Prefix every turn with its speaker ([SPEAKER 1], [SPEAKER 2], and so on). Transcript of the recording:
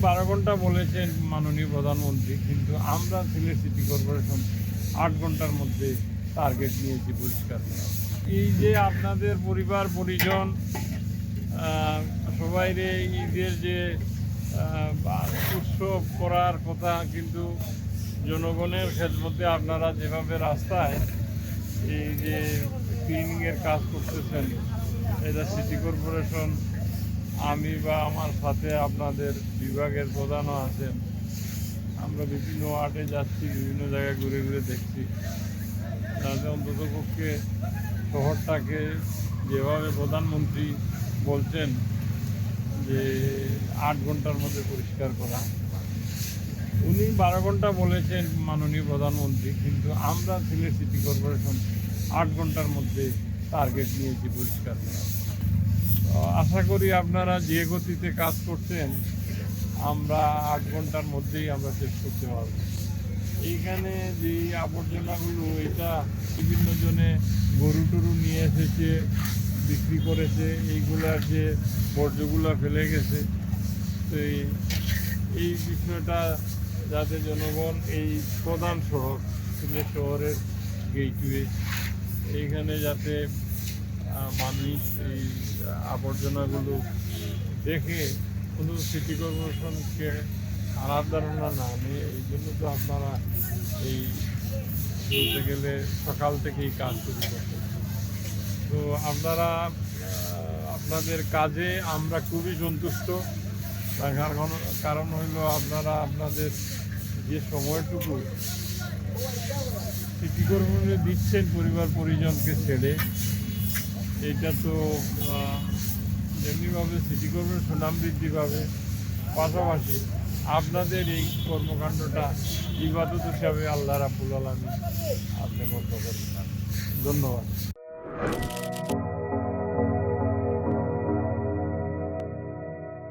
[SPEAKER 1] 12 ঘন্টা বলেছেন মাননীয় প্রধানমন্ত্রী, কিন্তু আমরা সিলেট সিটি কর্পোরেশন 8 ঘন্টার মধ্যে টার্গেট নিয়েছি পরিষ্কার করা। এই যে আপনাদের পরিবার পরিজন সবাই ঈদের যে উৎসব করার কথা, কিন্তু জনগণের খেদমতে আপনারা যেভাবে রাস্তায় এই যে ক্লিনিংয়ের কাজ করতেছেন, এটা সিটি কর্পোরেশন, আমি বা আমার সাথে আপনাদের বিভাগের প্রধানও আছেন, আমরা বিভিন্ন ওয়ার্ডে যাচ্ছি, বিভিন্ন জায়গায় ঘুরে ঘুরে দেখছি, তাতে অন্ততপক্ষে শহরটাকে যেভাবে প্রধানমন্ত্রী বলছেন যে 8 ঘন্টার মধ্যে পরিষ্কার করা, উনি 12 ঘন্টা বলেছেন মাননীয় প্রধানমন্ত্রী, কিন্তু আমরা সিলেট সিটি কর্পোরেশন 8 ঘন্টার মধ্যে টার্গেট নিয়েছি পরিষ্কার করা। আশা করি আপনারা যে গতিতে কাজ করছেন, আমরা 8 ঘন্টার মধ্যেই আমরা শেষ করতে পারব। এইখানে যে আবর্জনাগুলো, এটা বিভিন্ন জনে গরু টরু নিয়ে এসেছে, বিক্রি করেছে, এইগুলার যে বর্জ্যগুলো ফেলে গেছে, তো এই বিষয়টা যাতে জনগণ এই প্রধান শহর সিলেট শহরের গেটওয়ে, এইখানে যাতে মানুষ এই আবর্জনাগুলো দেখে শুধু সিটি কর্পোরেশনকে খারাপ ধারণা না নিয়ে, এই জন্য তো আপনারা এই বলতে গেলে সকাল থেকেই কাজ শুরু করছেন। তো আপনারা আপনাদের কাজে আমরা খুবই সন্তুষ্ট। কারণ হইল আপনারা আপনাদের যে সময়টুকু সিটি কর্পোরেশনে দিচ্ছেন পরিবার পরিজনকে ছেড়ে, এইটা তো যেমনিভাবে সিটি কর্পোরেশন সুনাম বৃদ্ধি পাবে, পাশাপাশি আপনাদের এই কর্মকাণ্ডটা ইবাদত হিসাবে আল্লাহ রাব্বুল আলামিন আপনি বন্ধ করতে পারেন। ধন্যবাদ।